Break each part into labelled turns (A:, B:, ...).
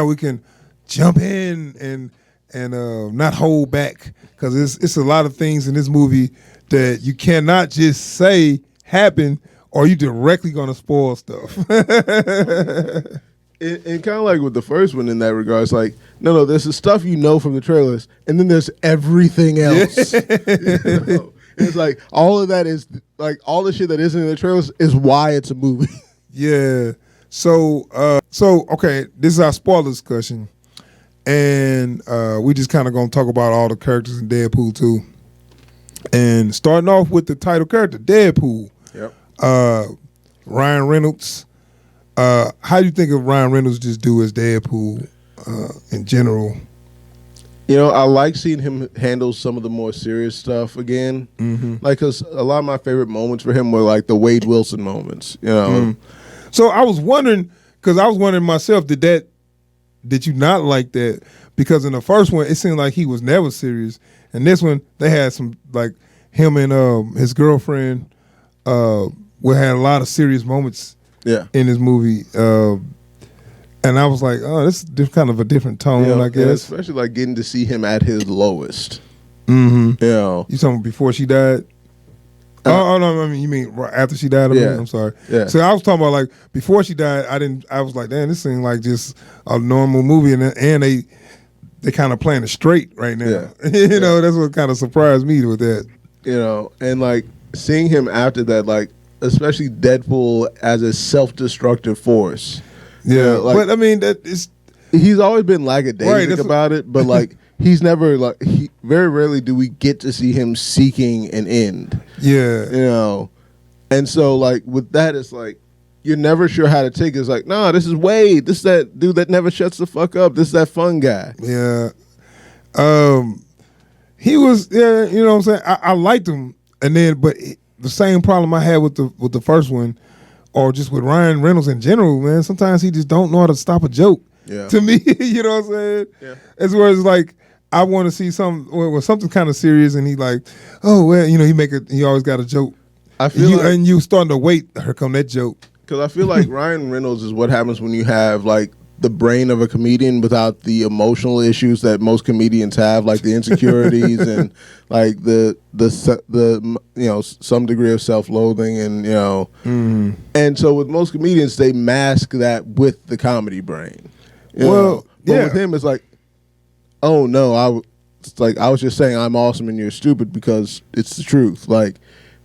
A: now we can jump in and not hold back, because it's a lot of things in this movie that you cannot just say happen, or you directly gonna spoil stuff.
B: And kind of like with the first one in that regard, it's like, no, there's the stuff you know from the trailers, and then there's everything else. Yeah. It's like all of that is like all the shit that isn't in the trailers is why it's a movie.
A: Yeah. So okay, this is our spoiler discussion, and we just kind of gonna talk about all the characters in Deadpool 2, and starting off with the title character, Deadpool.
B: Yep.
A: Ryan Reynolds. How do you think of Ryan Reynolds just do as Deadpool in general?
B: You know, I like seeing him handle some of the more serious stuff again. Mm-hmm. Like, because a lot of my favorite moments for him were like the Wade Wilson moments, you know. Mm.
A: So I was wondering, because I was wondering myself, did you not like that? Because in the first one, it seemed like he was never serious. And this one, they had some, like, him and his girlfriend had a lot of serious moments in this movie. And I was like, oh, this is kind of a different tone, I guess.
B: Especially like getting to see him at his lowest.
A: Mm-hmm.
B: You know.
A: You talking before she died? Oh no, I mean you mean right after she died? I'm sorry. Yeah. So I was talking about like before she died. I was like, damn, this seemed like just a normal movie, and they kind of playing it straight right now. Yeah. You know, that's what kind of surprised me with that.
B: You know, and like seeing him after that, like especially Deadpool as a self-destructive force.
A: Yeah, like, but I mean
B: he's always been lackadaisical about it, but like he's never like very rarely do we get to see him seeking an end.
A: Yeah,
B: you know, and so like with that, it's like you're never sure how to take it. It's like, nah, this is Wade. This is that dude that never shuts the fuck up. This is that fun guy.
A: Yeah, he was. Yeah, you know what I'm saying. I liked him, and then but the same problem I had with the first one. Or just with Ryan Reynolds in general, man. Sometimes he just don't know how to stop a joke. Yeah. To me, you know what I'm saying? Yeah. As well as like I want to see something kind of serious, and he like, oh well, you know, he always got a joke.
B: I feel
A: and you starting to wait. Here come that joke.
B: Because I feel like Ryan Reynolds is what happens when you have like the brain of a comedian without the emotional issues that most comedians have, like the insecurities and like the you know some degree of self-loathing and you know and so with most comedians they mask that with the comedy brain. But with him it's like, oh no, I was just saying I'm awesome and you're stupid because it's the truth. Like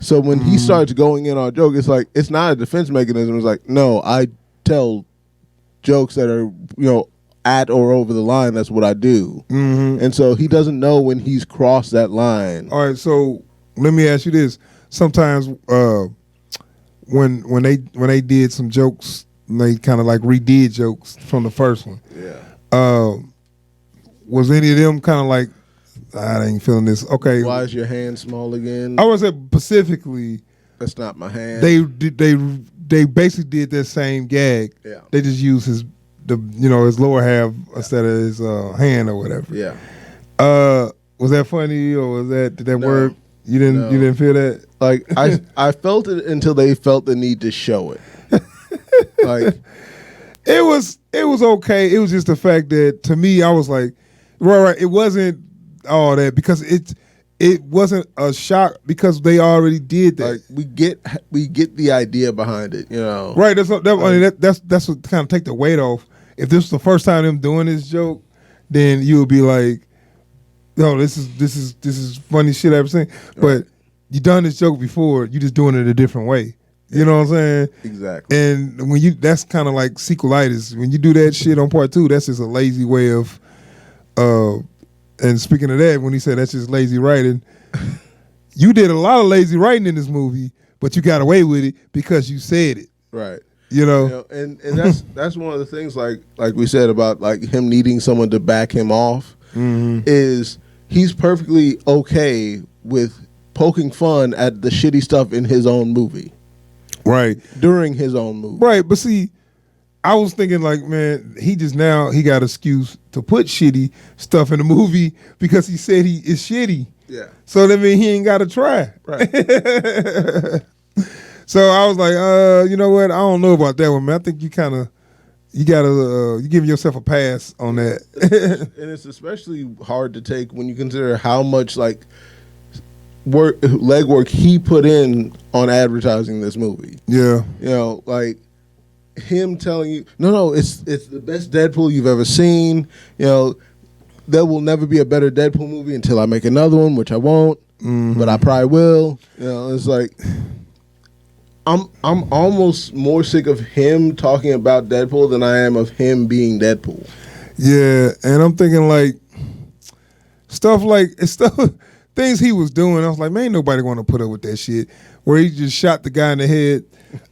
B: so when he starts going in on a joke, it's like it's not a defense mechanism. It's like no, I tell jokes that are, you know, at or over the line. That's what I do. Mm-hmm. And so he doesn't know when he's crossed that line.
A: All right, so let me ask you this. Sometimes when they did some jokes, they kind of like redid jokes from the first one. Yeah. Was any of them kind of like, I ain't feeling this. Okay.
B: Why is your hand small again?
A: I would say specifically.
B: That's not my hand.
A: They basically did that same gag. Yeah. They just used his lower half instead of his hand or whatever.
B: Yeah.
A: Was that did that work? You didn't feel that?
B: Like I felt it until they felt the need to show it. Like
A: it was okay. It was just the fact that to me I was like, right. It wasn't all that because it wasn't a shock because they already did that.
B: Like we get the idea behind it, you know.
A: Right. That's what kind of take the weight off. If this was the first time them doing this joke, then you would be like, "No, this is funny shit I've ever seen." But you done this joke before. You just doing it a different way. You know what I'm saying?
B: Exactly.
A: And that's kind of like sequelitis. When you do that shit on part 2, that's just a lazy way of. And speaking of that, when he said that's just lazy writing, you did a lot of lazy writing in this movie, but you got away with it because you said it.
B: Right.
A: You know?
B: And that's one of the things like we said about like him needing someone to back him off is he's perfectly okay with poking fun at the shitty stuff in his own movie.
A: Right.
B: During his own movie.
A: Right, but see, I was thinking like, man, he got an excuse to put shitty stuff in the movie because he said he is shitty.
B: Yeah.
A: So that means he ain't got to try.
B: Right.
A: So I was like, you know what? I don't know about that one, man. I think you kind of you gotta you giving yourself a pass on that.
B: And it's especially hard to take when you consider how much like legwork he put in on advertising this movie.
A: Yeah,
B: you know, like him telling you, no, it's the best Deadpool you've ever seen. You know, there will never be a better Deadpool movie until I make another one, which I won't, but I probably will. You know, it's like I'm almost more sick of him talking about Deadpool than I am of him being Deadpool.
A: Yeah, and I'm thinking like stuff things he was doing. I was like, man, ain't nobody want to put up with that shit. Where he just shot the guy in the head.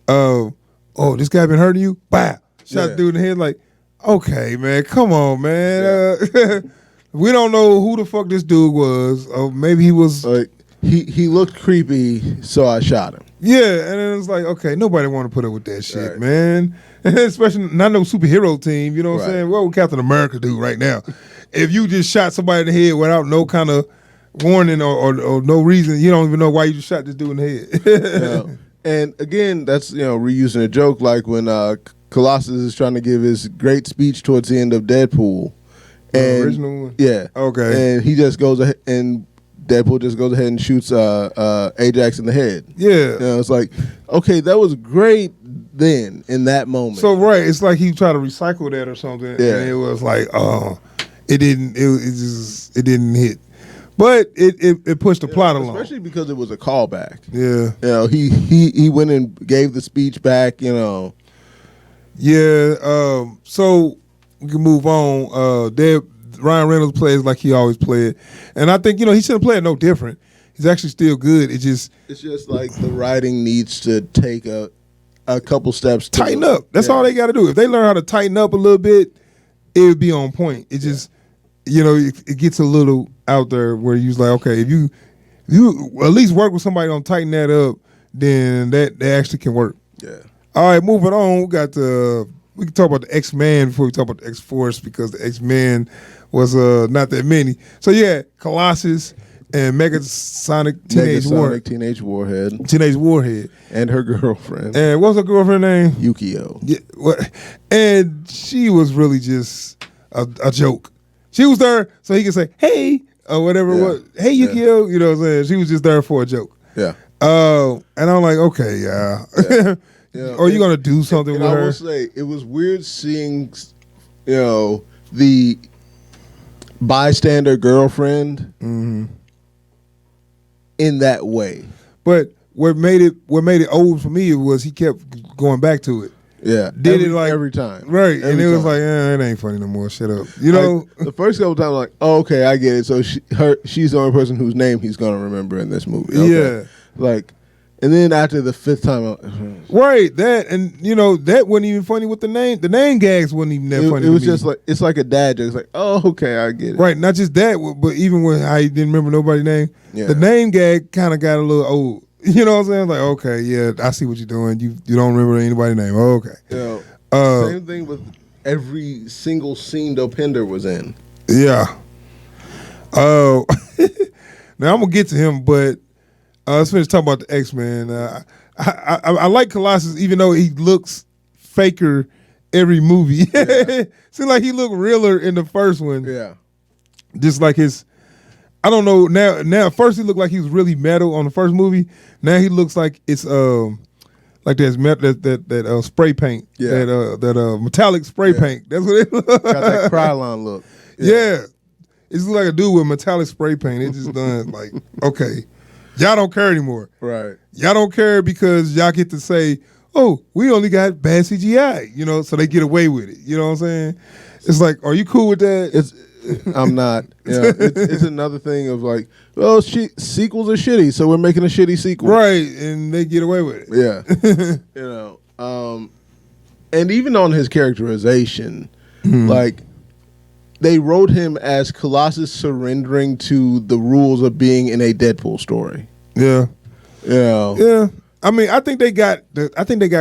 A: Oh, this guy been hurting you? Bah! Shot the dude in the head. Like, okay, man, come on, man. Yeah. We don't know who the fuck this dude was. Or maybe he was
B: like he looked creepy, so I shot him.
A: Yeah, and then it's like, okay, nobody want to put up with that shit, man. Especially not no superhero team. You know what I'm saying? What would Captain America do right now? If you just shot somebody in the head without no kind of warning or no reason, you don't even know why you just shot this dude in the head.
B: And again, that's reusing a joke like when Colossus is trying to give his great speech towards the end of Deadpool.
A: The original one?
B: Yeah.
A: Okay.
B: And he just goes ahead and Deadpool just goes ahead and shoots Ajax in the head.
A: Yeah.
B: It's like, okay, that was great then in that moment.
A: So it's like he tried to recycle that or something. Yeah. And it was like, it didn't didn't hit. But it pushed the plot along.
B: Especially because it was a callback.
A: Yeah.
B: He went and gave the speech back, Yeah.
A: So we can move on. Ryan Reynolds plays like he always played. And I think, he shouldn't play it no different. He's actually still good. It's just
B: like the writing needs to take a couple steps.
A: Tighten up. That's all they got to do. If they learn how to tighten up a little bit, it would be on point. It just, it gets a little out there where you're like, okay, if you at least work with somebody on tighten that up, then that actually can work.
B: Yeah.
A: All right, moving on. We can talk about the X-Men before we talk about the X-Force because the X-Men was not that many. So yeah, Colossus and Megasonic Teenage Warhead.
B: And her girlfriend.
A: And what's her girlfriend's name?
B: Yukio.
A: Yeah, and she was really just a joke. She was there so he could say, hey, or whatever it was. Hey, Yukio. You know what I'm saying? She was just there for a joke.
B: Yeah.
A: And I'm like, okay, yeah. Are you going to do something with her?
B: I will say, it was weird seeing, the bystander girlfriend in that way.
A: But what made it old for me was he kept going back to it.
B: Yeah, every time,
A: right? And it was like, it ain't funny no more. Shut up,
B: the first couple times, I'm like, oh, okay, I get it. So she's the only person whose name he's gonna remember in this movie. Okay. Yeah, and then after the fifth time,
A: right? That and that wasn't even funny with the name. The name gags wasn't even that funny.
B: It was just like it's like a dad joke. It's like, oh, okay, I get it.
A: Right, not just that, but even when I didn't remember nobody's name, the name gag kind of got a little old. You know what I'm saying? Like, okay, yeah, I see what you're doing. You don't remember anybody's name. Oh, okay.
B: Same thing with every single scene Dopinder was in.
A: Yeah. Now I'm gonna get to him, but let's finish talking about the X-Men. I like Colossus, even though he looks faker every movie. Yeah. Seems like he looked realer in the first one.
B: Yeah.
A: Just like his. I don't know now. At first he looked like he was really metal on the first movie. Now he looks like it's like there's that spray paint. Yeah. That metallic spray paint. That's what it looks like.
B: Got that Krylon look.
A: Yeah. It's like a dude with metallic spray paint. It just done like, okay, y'all don't care anymore.
B: Right.
A: Y'all don't care because y'all get to say, oh, we only got bad CGI, so they get away with it. You know what I'm saying? It's like, are you cool with that?
B: I'm not. It's another thing of like, well, sequels are shitty, so we're making a shitty sequel,
A: right? And they get away with
B: it. Yeah, and even on his characterization, like they wrote him as Colossus surrendering to the rules of being in a Deadpool story.
A: Yeah,
B: yeah.
A: I mean, I think they got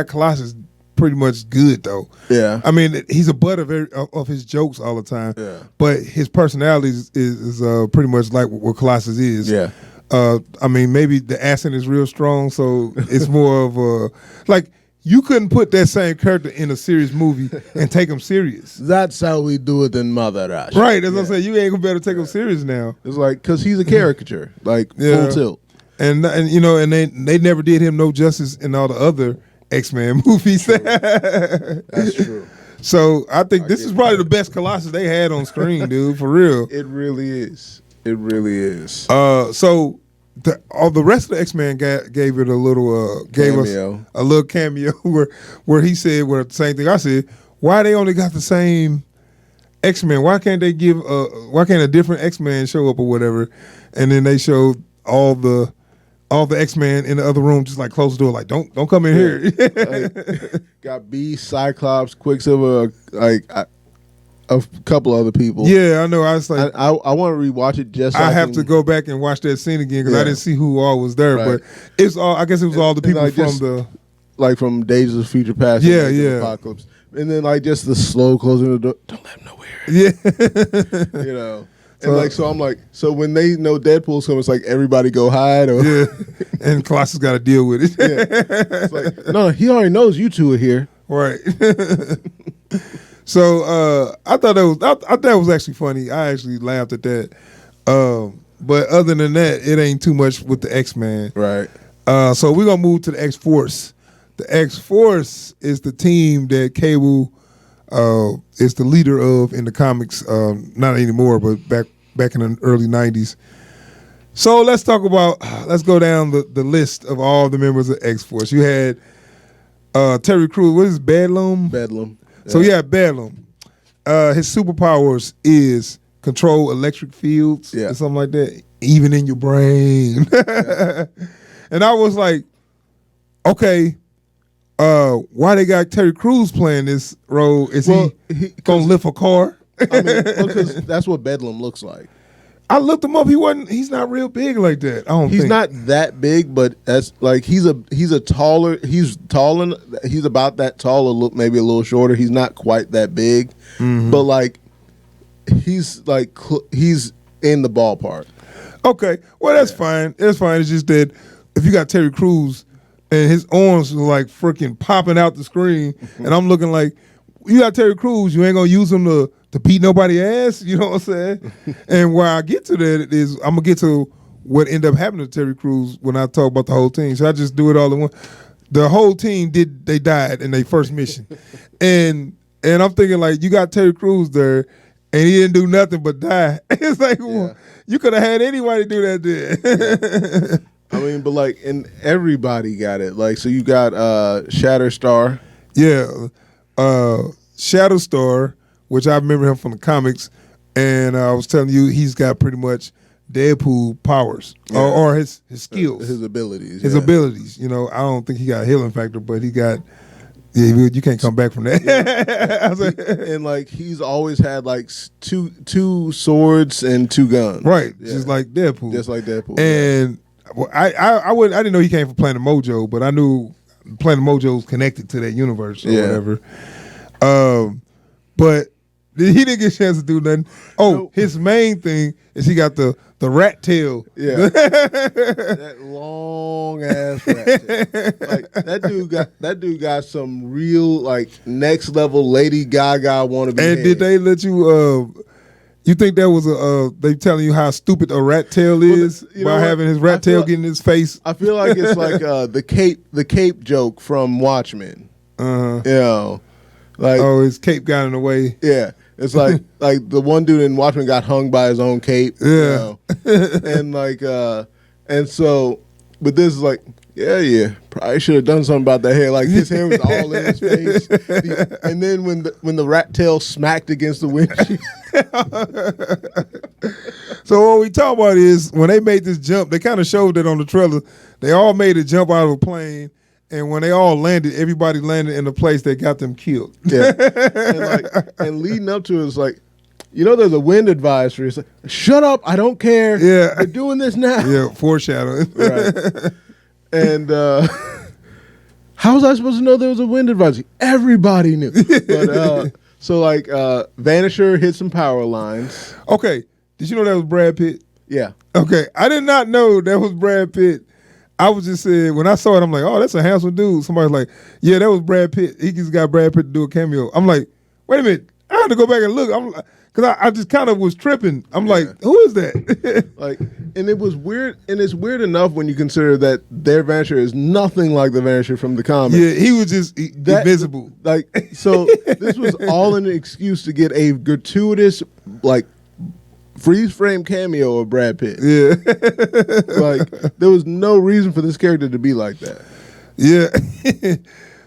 A: Colossus pretty much good though.
B: Yeah,
A: I mean, he's a butt of his jokes all the time.
B: Yeah,
A: but his personality is pretty much like what Colossus is.
B: Yeah,
A: I mean, maybe the accent is real strong, so it's more of a like you couldn't put that same character in a serious movie and take him serious.
B: That's how we do it in Mother Russia.
A: Right, as I said, you ain't gonna be able to take him serious now.
B: It's like, because he's a caricature, like full tilt.
A: And you know, and they never did him no justice in all the other X-Men movies.
B: That's true.
A: So I think this is probably the best Colossus they had on screen, dude, for real.
B: It really is. It really is.
A: So all the rest of the X-Men gave it a little gave us a little cameo where he said the same thing I said. Why they only got the same X-Men? Why can't they give why can't a different X-Men show up or whatever? And then they showed all the X-Men in the other room, just like close the door, like don't come in here.
B: Like, got Beast, Cyclops, Quicksilver, like a couple other people.
A: Yeah, I know. I was like,
B: I want to rewatch it just. So
A: I have to go back and watch that scene again because I didn't see who all was there.
B: Right.
A: But it's all. I guess it was all the people
B: from Days of Future Past.
A: Yeah.
B: Apocalypse, and then like just the slow closing of the door. Don't let him know where.
A: Yeah,
B: you know. And so I'm like, so when they know Deadpool's coming, it's like everybody go hide. Or
A: yeah, and Colossus got to deal with it.
B: It's like, no, he already knows you two are here.
A: Right. So I thought that was actually funny. I actually laughed at that. But other than that, it ain't too much with the X-Men.
B: Right.
A: So we're gonna move to the X-Force. The X-Force is the team that Cable is the leader of in the comics, not anymore, but back in the early 90s. So let's go down the list of all the members of X-Force. You had Terry Crews. What is Bedlam?
B: Bedlam. Yeah.
A: So yeah, Bedlam. His superpowers is control electric fields or something like that, even in your brain. Yeah. And I was like, okay, why they got Terry Crews playing this role? Is he gonna lift a car?
B: I mean, because that's what Bedlam looks like.
A: I looked him up. He's not real big like that.
B: He's not that big, but that's like he's taller. He's tall he's about that tall, maybe a little shorter. He's not quite that big, but like he's in the ballpark.
A: Okay, well that's fine. That's fine. It's just that if you got Terry Crews and his arms were like freaking popping out the screen, and I'm looking like, you got Terry Crews, you ain't gonna use him to beat nobody ass, you know what I'm saying? And where I get to that is I'm gonna get to what ended up happening to Terry Crews when I talk about the whole team. So I just do it all in one. The whole team they died in their first mission, and I'm thinking like, you got Terry Crews there, and he didn't do nothing but die. It's like, well, you could have had anybody do that then.
B: Yeah. I mean, but like, and everybody got it. Like, so you got Shatterstar.
A: Yeah, Shatterstar, which I remember him from the comics, and I was telling you he's got pretty much Deadpool powers or his skills,
B: his abilities,
A: his abilities. You know, I don't think he got a healing factor, but he got. Yeah, you can't come back from that.
B: Yeah. And like he's always had like two swords and two guns,
A: right? Yeah. Just like Deadpool, And I didn't know he came from Planet Mojo, but I knew Planet Mojo was connected to that universe or whatever. But he didn't get a chance to do nothing. His main thing is he got the rat tail.
B: Yeah. That long ass rat tail. Like that dude got some real like next level Lady Gaga wannabe.
A: And did they let you you think that was they telling you how stupid a rat tail is by having his rat tail getting in his face?
B: I feel like it's like the cape joke from Watchmen. You know. Like,
A: his cape got in the way.
B: Yeah. It's like the one dude in Watchmen got hung by his own cape.
A: Yeah.
B: You know? And like and so but this is like, probably should have done something about that hair. Like his hair was all in his face. And then when the rat tail smacked against the windshield.
A: So what we talk about is when they made this jump, they kind of showed it on the trailer. They all made a jump out of a plane. And when they all landed, everybody landed in a place that got them killed.
B: Yeah. And leading up to it, it's like, there's a wind advisory. It's like, shut up, I don't care.
A: Yeah.
B: We're doing this now.
A: Yeah, foreshadowing.
B: Right. And how was I supposed to know there was a wind advisory? Everybody knew. But so like Vanisher hit some power lines.
A: Okay. Did you know that was Brad Pitt?
B: Yeah.
A: Okay. I did not know that was Brad Pitt. I was just saying, when I saw it, I'm like, oh, that's a handsome dude. Somebody's like, yeah, that was Brad Pitt. He just got Brad Pitt to do a cameo. I'm like, wait a minute. I had to go back and look. I'm like, because I just kind of was tripping. I'm like, who is that?
B: Like, and it was weird, and it's weird enough when you consider that their Vanisher is nothing like the Vanisher from the comics.
A: Yeah, he was just invisible.
B: Like, so this was all an excuse to get a gratuitous, like, freeze frame cameo of Brad Pitt.
A: Yeah.
B: Like, there was no reason for this character to be like that.
A: Yeah.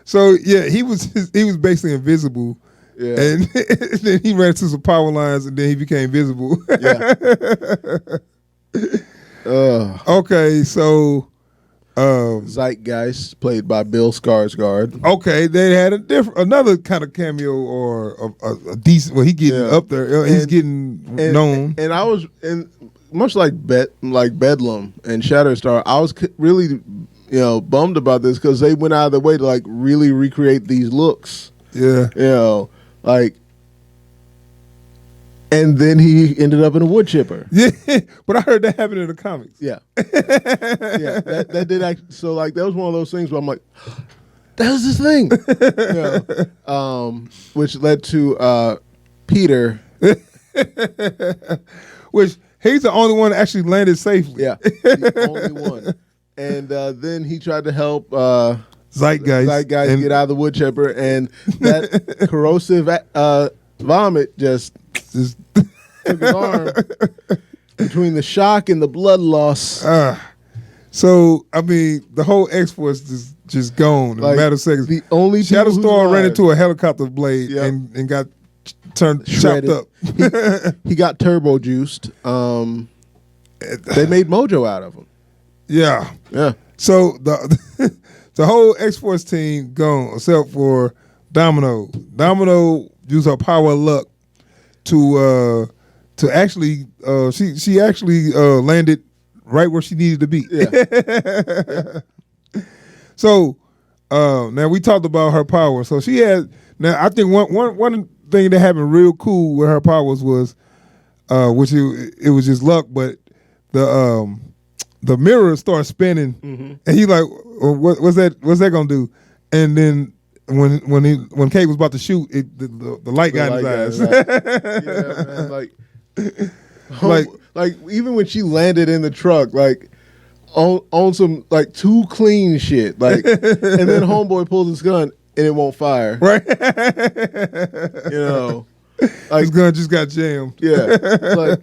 A: So yeah, he was basically invisible.
B: Yeah.
A: And then he ran into some power lines, and then he became visible.
B: Yeah.
A: Okay, so
B: Zeitgeist, played by Bill Skarsgård.
A: Okay, they had another kind of cameo or a decent. Well, he getting up there. He's getting known.
B: And I was much like Bedlam and Shatterstar. I was really bummed about this because they went out of their way to like really recreate these looks.
A: Yeah.
B: Like, and then he ended up in a wood chipper.
A: Yeah, but I heard that happened in the comics.
B: Yeah. Yeah, that did actually. So, like, that was one of those things where I'm like, that was this thing. Which led to Peter.
A: Which, he's the only one that actually landed safely.
B: Yeah, the only one. And then he tried to help
A: Zeitgeist
B: get out of the wood chipper, and that corrosive vomit just took his arm between the shock and the blood loss.
A: So I mean, the whole X-Force is just gone in a matter of seconds.
B: The only
A: Shatterstar ran into a helicopter blade and got chopped up.
B: He got turbo juiced. They made Mojo out of him.
A: Yeah. So the whole X-Force team gone except for Domino. Domino used her power of luck to actually she actually landed right where she needed to be.
B: Yeah.
A: So now we talked about her power. So she had I think one thing that happened real cool with her powers was which it was just luck, but the mirror started spinning, and he like, what's that gonna do? And then when Kate was about to shoot, the light got in his eyes.
B: Yeah, man. Like even when she landed in the truck, like on some like too clean shit, like, and then homeboy pulls his gun and it won't fire.
A: Right.
B: Like
A: his gun just got jammed.
B: Yeah. Like.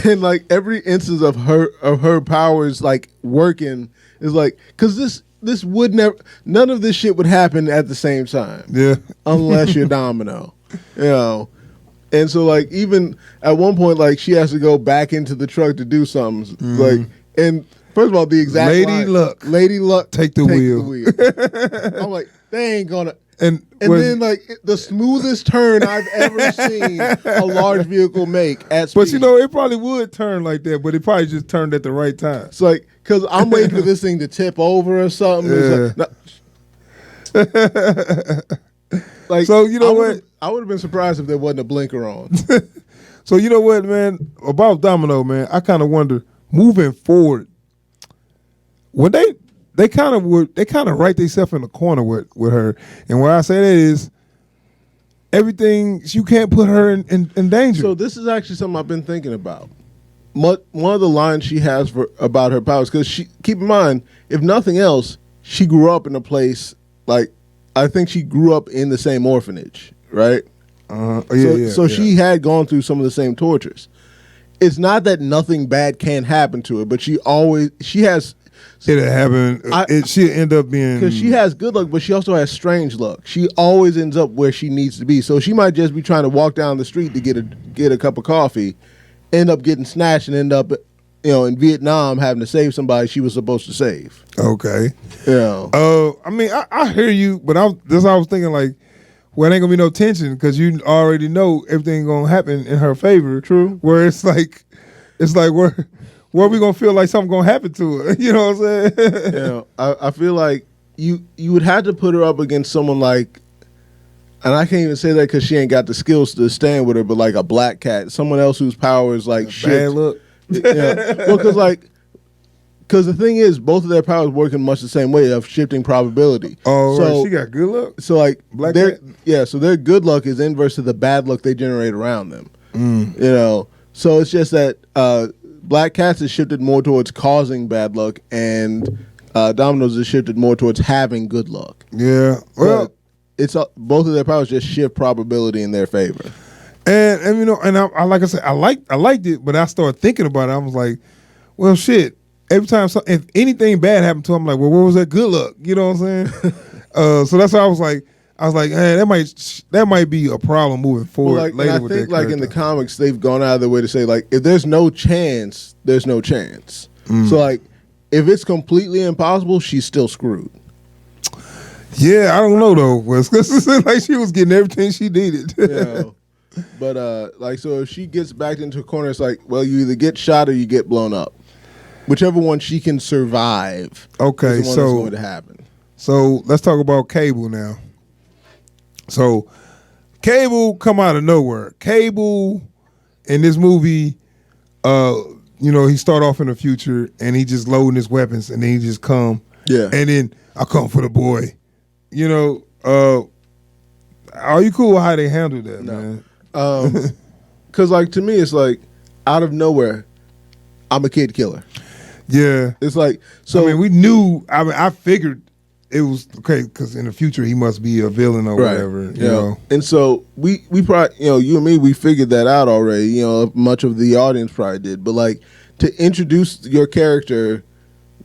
B: And like every instance of her powers like working is like, because this would never, none of this shit would happen at the same time.
A: Yeah.
B: Unless you're Domino. And so like even at one point like she has to go back into the truck to do something. Like, and first of all, the exact Lady Luck
A: take the wheel.
B: I'm like, they ain't gonna.
A: And
B: then, like, the smoothest turn I've ever seen a large vehicle make at speed.
A: But, it probably would turn like that, but it probably just turned at the right time.
B: It's like, because I'm waiting for this thing to tip over or something.
A: Yeah.
B: Like,
A: so, you know what?
B: I would have been surprised if there wasn't a blinker on.
A: So, you know what, man? About Domino, man, I kind of wonder, moving forward, when they kind of write themselves in the corner with her. And why I say that is everything, you can't put her in danger.
B: So this is actually something I've been thinking about. One of the lines she has about her powers, because keep in mind, if nothing else, she grew up in a place, like, I think she grew up in the same orphanage, right? So she had gone through some of the same tortures. It's not that nothing bad can happen to her, but she has...
A: It'll happen. She'll end up being...
B: Because she has good luck, but she also has strange luck. She always ends up where she needs to be. So she might just be trying to walk down the street to get a cup of coffee, end up getting snatched, and end up in Vietnam having to save somebody she was supposed to save.
A: Okay.
B: Yeah.
A: I mean, I hear you, but that's what I was thinking, like, well, it ain't going to be no tension because you already know everything going to happen in her favor.
B: True.
A: Where it's like where we gonna feel like something gonna happen to her? You know what I'm saying?
B: I feel like you would have to put her up against someone like, and I can't even say that because she ain't got the skills to stand with her, but like a Black Cat, someone else whose power is like shit.
A: Bad look.
B: Yeah. Well, because like because the thing is, both of their powers work in much the same way of shifting probability.
A: Oh,
B: so,
A: right. She got good luck.
B: So like
A: Black
B: their
A: Cat?
B: so their good luck is inverse to the bad luck they generate around them.
A: Mm.
B: You know, so it's just that Black Cat's is shifted more towards causing bad luck, and Domino's is shifted more towards having good luck.
A: Yeah. Well,
B: but it's both of their powers just shift probability in their favor.
A: And you know, and I like I said, I liked it, but I started thinking about it. I was like, well, shit. Every time if anything bad happened to him, I'm like, well, where was that good luck? You know what I'm saying? So that's why I was like, man, that might be a problem moving forward.
B: Well,
A: later
B: I
A: with
B: think
A: that
B: like in the comics, they've gone out of their way to say like, if there's no chance, there's no chance. So like, if it's completely impossible, she's still screwed.
A: Yeah, I don't know though. It's like she was getting everything she needed.
B: Yeah. But like, so if she gets backed into a corner, it's like, well, you either get shot or you get blown up. Whichever one she can survive.
A: Okay,
B: is the one that's going to happen.
A: So let's talk about Cable now. So Cable come out of nowhere. Cable in this movie, you know, he start off in the future and he just loading his weapons and then he just come.
B: Yeah.
A: And then I come for the boy. You know, are you cool with how they handled that, man?
B: Because like to me, it's like out of nowhere, I'm a kid killer.
A: Yeah.
B: It's like, so.
A: I mean, we knew, I figured it was, okay, because in the future he must be a villain or whatever, you know.
B: And so we probably, you know, you and me, we figured that out already, you know, much of the audience probably did. But like, to introduce your character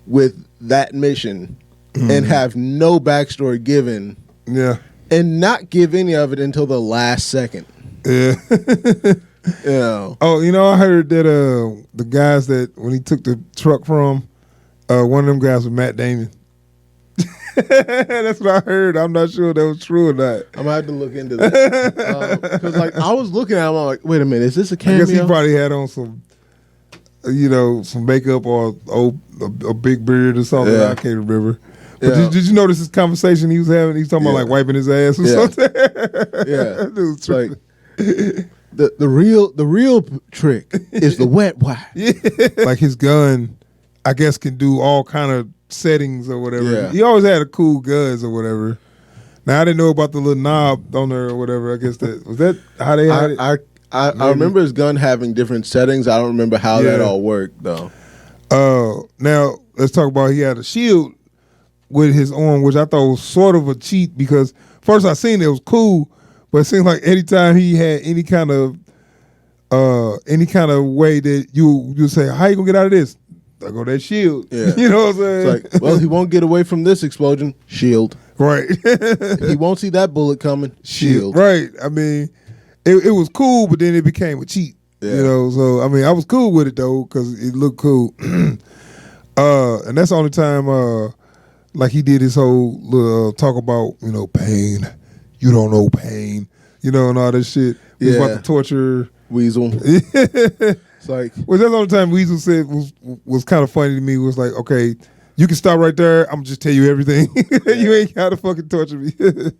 B: with that mission and have no backstory given.
A: Yeah.
B: And not give any of it until the last second.
A: Yeah.
B: You know.
A: Oh, you know, I heard that the guys that when he took the truck from, one of them guys was Matt Damon. That's what I heard. I'm not sure if that was true or not.
B: I'm gonna have to look into that because, like, I was looking at him, I'm like, wait a minute, is this a cameo?
A: I guess he probably had on some, you know, some makeup or a big beard or something.
B: Yeah.
A: I can't remember. But did you notice this conversation he was having? He's talking about like wiping his ass or something.
B: Yeah,
A: It was true.
B: like the real trick is the wet wipe.
A: Yeah. Like his gun, I guess, can do all kind of settings or whatever.
B: Yeah.
A: He always had a cool guns or whatever. Now I didn't know about the little knob on there or whatever. I guess that was that how they had it.
B: I remember his gun having different settings. I don't remember how that all worked though.
A: Now let's talk about he had a shield with his arm, which I thought was sort of a cheat because first I seen it was cool, but it seemed like anytime he had any kind of way that you say, how you gonna get out of this? I go that shield.
B: Yeah.
A: You know what I'm saying?
B: It's like, well, he won't get away from this explosion. Shield.
A: Right.
B: He won't see that bullet coming. Shield.
A: Right. I mean, it was cool, but then it became a cheat.
B: Yeah.
A: You know, so I mean, I was cool with it though because it looked cool. And that's the only time, like he did his whole talk about, you know, pain. You don't know pain. You know, and all this shit. He was about to torture
B: Weasel. It's like,
A: well, that's the only time Weasel said was kind of funny to me. Was like, okay, you can stop right there. I'm gonna just tell you everything. You ain't gotta fucking torture me.
B: It's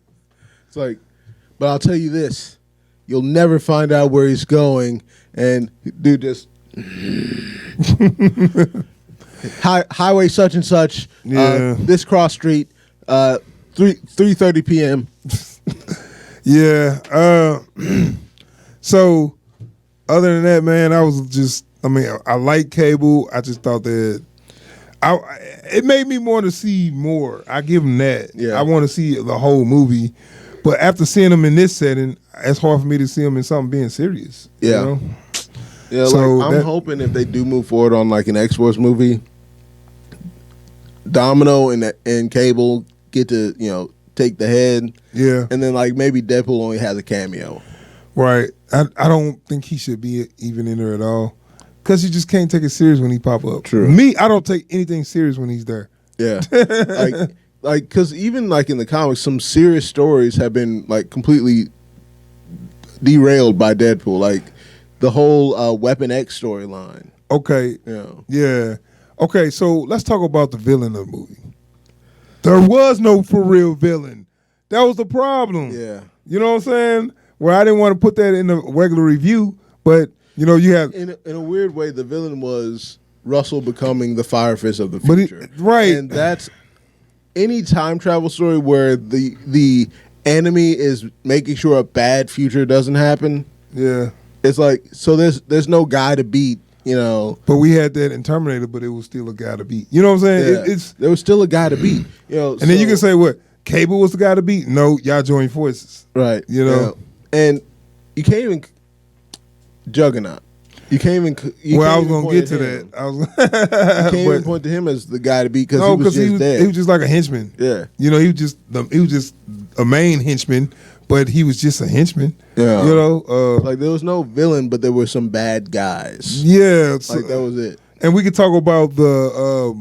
B: like, but I'll tell you this: you'll never find out where he's going. And dude, just highway such and such. This cross street, 3:30 p.m.
A: Yeah. So, other than that, man, I like Cable. I just thought that it made me want to see more. I give him that.
B: Yeah.
A: I want to see the whole movie. But after seeing him in this setting, it's hard for me to see him in something being serious.
B: Yeah.
A: You know?
B: Yeah, so like, I'm hoping if they do move forward on like an X-Force movie, Domino and Cable get to, you know, take the head.
A: Yeah.
B: And then like maybe Deadpool only has a cameo.
A: Right. I don't think he should be even in there at all. Because you just can't take it serious when he pop up.
B: True.
A: Me, I don't take anything serious when he's there.
B: Yeah. like, because even like in the comics, some serious stories have been like completely derailed by Deadpool. Like the whole Weapon X storyline.
A: Okay.
B: Yeah.
A: Yeah. Okay, so let's talk about the villain of the movie. There was no for real villain. That was the problem.
B: Yeah.
A: You know what I'm saying? Where I didn't want to put that in the regular review, but you know, you have
B: in a weird way, the villain was Russell becoming the Fire Fist of the
A: But
B: future.
A: right.
B: And that's any time travel story where the enemy is making sure a bad future doesn't happen.
A: Yeah.
B: It's like, so there's no guy to beat, you know.
A: But we had that in Terminator, but it was still a guy to beat. You know what I'm saying?
B: Yeah.
A: There
B: was still a guy to beat. You know,
A: and then you can say what? Cable was the guy to beat? No, y'all joined forces.
B: Right.
A: You know?
B: Yeah. And you can't even Juggernaut. You can't even.
A: I was gonna get to that. I was.
B: You can't even point to him as the guy to beat because he was just dead.
A: He was just like a henchman.
B: Yeah.
A: You know, he was just a main henchman, but he was just a henchman.
B: Yeah.
A: You know,
B: like there was no villain, but there were some bad guys.
A: Yeah.
B: Like that was it.
A: And we could talk about the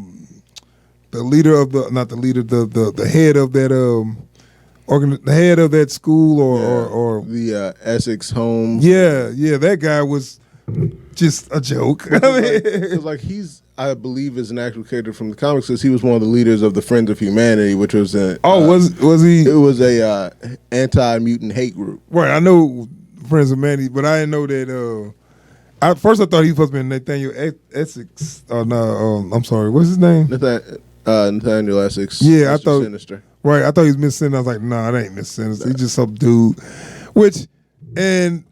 A: leader of the head of that the head of that school or
B: the Essex home.
A: Yeah, that guy was just a joke.
B: Like he's, I believe, is an actual character from the comics because he was one of the leaders of the Friends of Humanity, which was
A: was he?
B: It was a anti-mutant hate group.
A: Right, I know Friends of Humanity, but I didn't know that. At first, I thought he was supposed to be Nathaniel Essex. Oh no, I'm sorry. What's his name?
B: Nathaniel Essex.
A: Yeah, I
B: Mr.
A: thought
B: Sinister.
A: Right, I thought he was Mr. Sinister. I was like, nah, it ain't Mr. Sinister. He's just some dude. And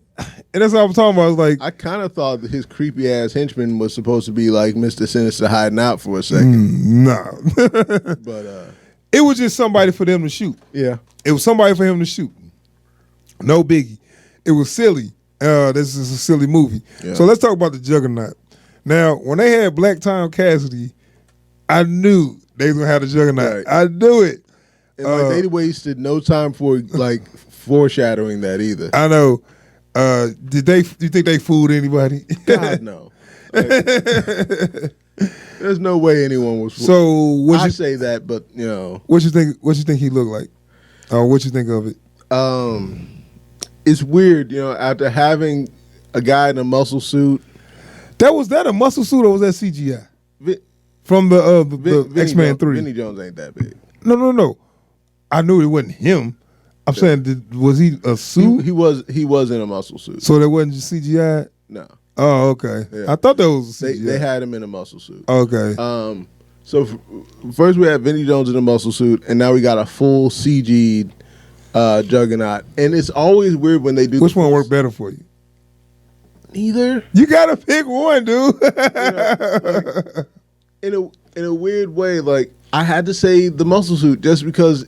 A: that's what I was talking about. I was like,
B: I kind of thought that his creepy ass henchman was supposed to be like Mr. Sinister hiding out for a second.
A: Nah.
B: But
A: it was just somebody for them to shoot.
B: Yeah.
A: It was somebody for him to shoot. No biggie. It was silly. This is a silly movie. Yeah. So let's talk about the Juggernaut. Now, when they had Black Tom Cassidy, I knew they was gonna have the Juggernaut. Right. I knew it.
B: And like they wasted no time for like foreshadowing that either.
A: I know. Do you think they fooled anybody?
B: God no. Like, there's no way anyone was fooled.
A: So
B: I say that, but you know.
A: What you think he looked like? Or what you think of it?
B: It's weird, you know, after having a guy in a muscle suit.
A: Was that a muscle suit or was that CGI? From the X-Men 3.
B: Vinny Jones ain't that big.
A: No. I knew it wasn't him. I'm saying, was he a suit?
B: He was in a muscle suit.
A: So that wasn't just CGI?
B: No.
A: Oh, okay. Yeah. I thought that was CGI.
B: They had him in a muscle suit.
A: Okay.
B: So first we had Vinny Jones in a muscle suit, and now we got a full CG Juggernaut. And it's always weird when they do.
A: Which one worked better for you?
B: Neither.
A: You gotta pick one, dude.
B: In a weird way, like I had to say the muscle suit just because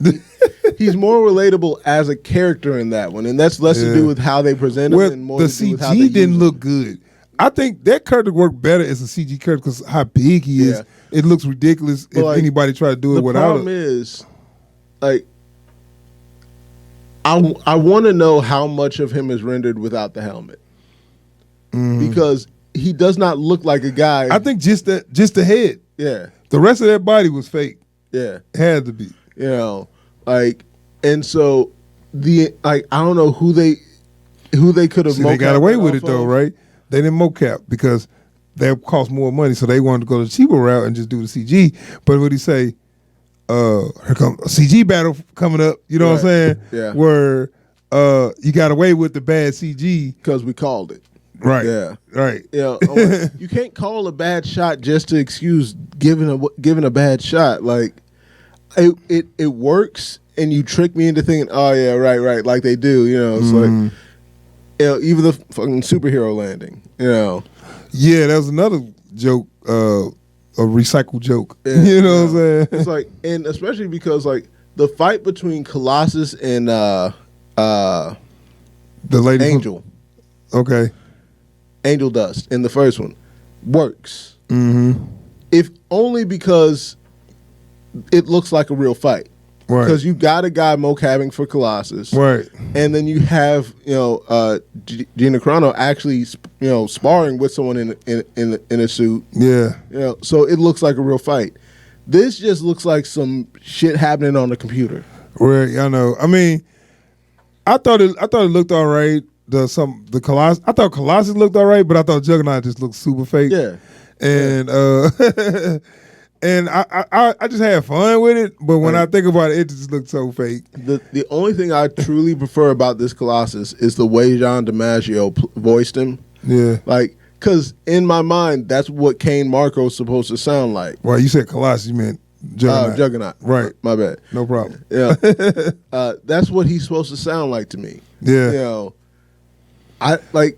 B: he's more relatable as a character in that one, and that's less to do with how they present him and more
A: the
B: to do with how they
A: CG didn't look good. I think that character worked better as a CG character because how big he is. It looks ridiculous if anybody tried to do it without it.
B: The problem is, like, I want to know how much of him is rendered without the helmet because he does not look like a guy.
A: I think just the head.
B: Yeah.
A: The rest of that body was fake.
B: Yeah.
A: Had to be.
B: You know, like, and so I don't know who they could have.
A: They got away with it though, right? They didn't mocap because that cost more money, so they wanted to go the cheaper route and just do the CG. But what he say? Here comes a CG battle coming up. You know what I'm saying?
B: Yeah.
A: Where you got away with the bad CG
B: because we called it.
A: Right.
B: Yeah.
A: Right.
B: Yeah. Like, you can't call a bad shot just to excuse giving a bad shot. Like it works, and you trick me into thinking, oh yeah, right, like they do. You know, it's like, you know, even the fucking superhero landing. You know. Yeah,
A: that was another joke. A recycled joke. Yeah, you know what I'm saying?
B: It's like, and especially because like the fight between Colossus and
A: the lady
B: Angel.
A: Okay.
B: Angel Dust in the first one works.
A: Mm-hmm.
B: If only because it looks like a real fight. Right. Because you got a guy mocabbing for Colossus.
A: Right.
B: And then you have, you know, Gina Carano actually, you know, sparring with someone in a suit.
A: Yeah.
B: You know, so it looks like a real fight. This just looks like some shit happening on the computer.
A: Right, I know. I mean, I thought it looked all right. I thought Colossus looked all right, but I thought Juggernaut just looked super fake.
B: Yeah.
A: And and I just had fun with it, but when I think about it, it just looked so fake.
B: The only thing I truly prefer about this Colossus is the way John DiMaggio voiced him.
A: Yeah.
B: Like, because in my mind, that's what Kane Marco's supposed to sound like.
A: Well, you said Colossus, you meant Juggernaut.
B: Juggernaut.
A: Right.
B: My bad.
A: No problem.
B: Yeah. That's what he's supposed to sound like to me.
A: Yeah.
B: You know, I like,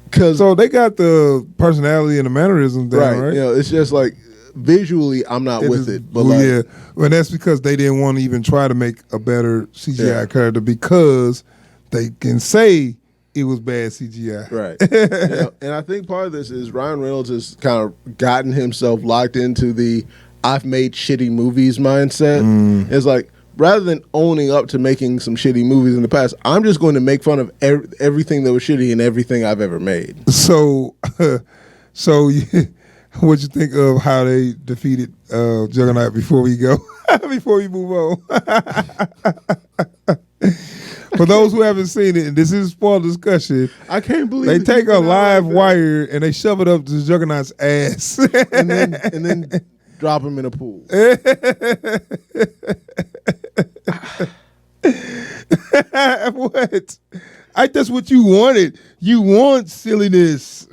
B: because.
A: So they got the personality and the mannerisms down, right?
B: You know, it's just like, visually, I'm not with it. But
A: well, yeah. Well, that's because they didn't want to even try to make a better CGI character because they can say it was bad CGI.
B: Right. And I think part of this is Ryan Reynolds has kind of gotten himself locked into the I've made shitty movies mindset. It's like, rather than owning up to making some shitty movies in the past, I'm just going to make fun of everything that was shitty in everything I've ever made.
A: So, what'd you think of how they defeated Juggernaut before we go? Before we move on. For those who haven't seen it, and this is a spoiler discussion,
B: I can't believe
A: they take a live wire and they shove it up to Juggernaut's ass.
B: and then drop him in a pool.
A: What? That's what you wanted. You want silliness.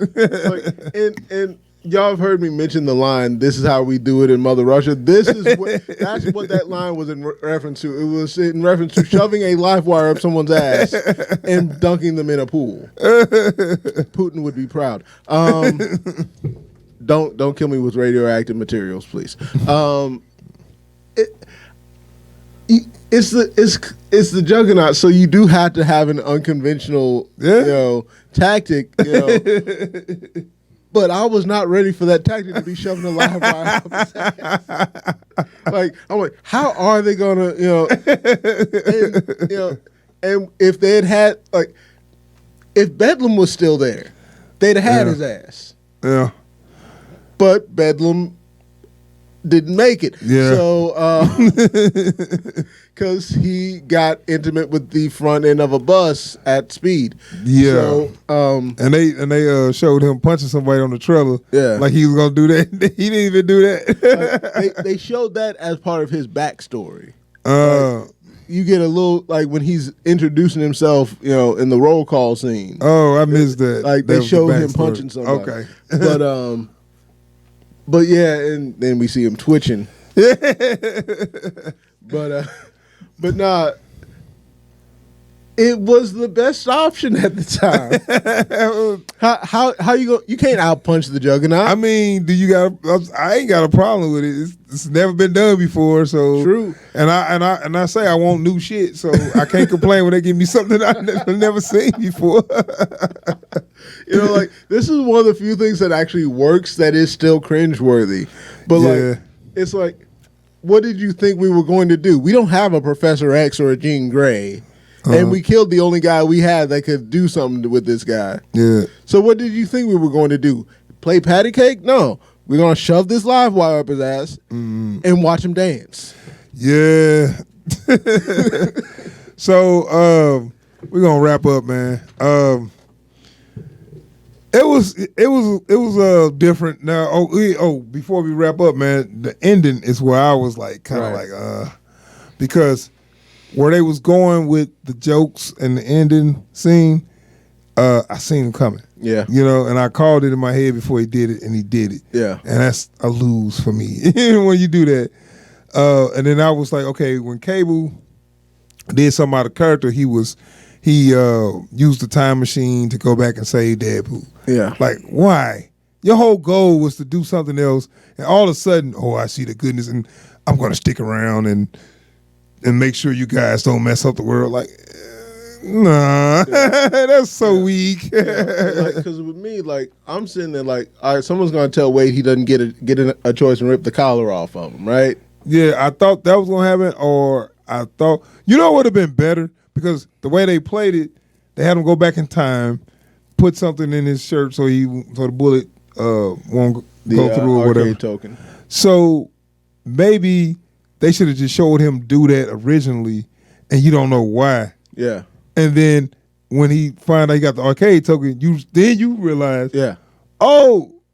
B: And y'all have heard me mention the line, "This is how we do it in Mother Russia." That's what that line was in reference to. It was in reference to shoving a live wire up someone's ass and dunking them in a pool. Putin would be proud. Don't kill me with radioactive materials, please. It's the Juggernaut, so you do have to have an unconventional, tactic. But I was not ready for that tactic to be shoving a live wire up his ass. Like, I'm like, how are they gonna, and if they had like, if Bedlam was still there, they'd have had his ass.
A: Yeah.
B: But Bedlam didn't make it.
A: Yeah.
B: So, because he got intimate with the front end of a bus at speed.
A: Yeah.
B: So,
A: and they showed him punching somebody on the trailer.
B: Yeah.
A: Like he was gonna do that. He didn't even do that.
B: like, they showed that as part of his backstory. You get a little, like, when he's introducing himself, in the roll call scene.
A: Oh, I missed that.
B: Like, they showed him punching somebody.
A: Okay.
B: But yeah, and then we see him twitching. But nah, it was the best option at the time. How you go? You can't outpunch the Juggernaut.
A: I mean, I ain't got a problem with it. It's never been done before, so
B: true.
A: And I say I want new shit, so I can't complain when they give me something I've never seen before.
B: Like, this is one of the few things that actually works that is still cringeworthy. But like, it's like, what did you think we were going to do? We don't have a Professor X or a Jean Grey. And we killed the only guy we had that could do something with this guy. Yeah. So what did you think we were going to do? Play patty cake? No. We're going to shove this live wire up his ass and watch him dance. Yeah.
A: So we're going to wrap up, man. It was different. Now, before we wrap up, man, the ending is where I was like, kind of because where they was going with the jokes and the ending scene, I seen him coming.
B: Yeah.
A: And I called it in my head before he did it, and he did it. Yeah. And that's a lose for me when you do that. And then I was like, okay, when Cable did something out of character, he used the time machine to go back and save Deadpool. Yeah. Like, why? Your whole goal was to do something else, and all of a sudden, I see the goodness, and I'm going to stick around and make sure you guys don't mess up the world. Like, nah, that's so weak.
B: Because with me, like, I'm sitting there like, all right, someone's going to tell Wade he doesn't get a choice and rip the collar off of him, right?
A: Yeah, I thought that was going to happen, or I thought, what would have been better? Because the way they played it, they had him go back in time, put something in his shirt so the bullet won't go through or whatever.
B: Token.
A: So maybe they should have just showed him do that originally, and you don't know why.
B: Yeah.
A: And then when he found out he got the arcade token, you realize,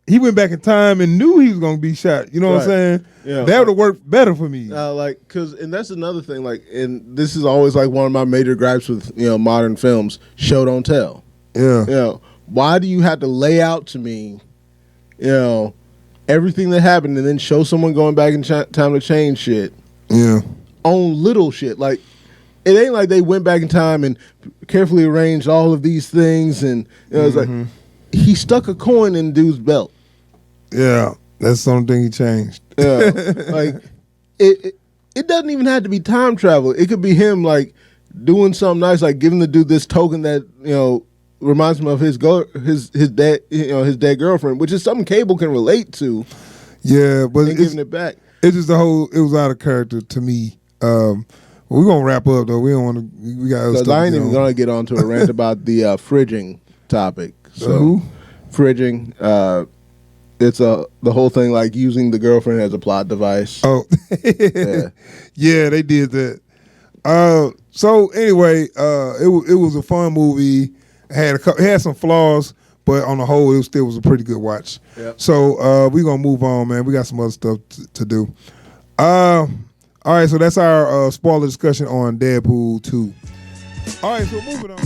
A: he went back in time and knew he was going to be shot. You know what I'm saying? Yeah. That would have worked better for me.
B: And that's another thing. Like, and this is always like one of my major gripes with modern films: show don't tell. Yeah. why do you have to lay out to me, everything that happened and then show someone going back in time to change shit?
A: Yeah.
B: On little shit. Like, it ain't like they went back in time and carefully arranged all of these things. And it's like, he stuck a coin in dude's belt.
A: Yeah. That's the only thing he changed.
B: Yeah. Like, it doesn't even have to be time travel. It could be him, like, doing something nice, like giving the dude this token that, reminds him of his dead girlfriend, which is something Cable can relate to.
A: Yeah, but
B: and giving it back.
A: It's just it was out of character to me. We're gonna wrap up though. We don't want to. We got other stuff.
B: Because I ain't even gonna get onto a rant about the fridging topic. So
A: who?
B: Fridging. It's the whole thing, like using the girlfriend as a plot device.
A: Oh, yeah, they did that. So anyway, it was a fun movie. It had some flaws, but on the whole, it still was a pretty good watch.
B: Yep.
A: So we're gonna move on, man. We got some other stuff to do. All right, so that's our spoiler discussion on Deadpool 2. All right, so moving on.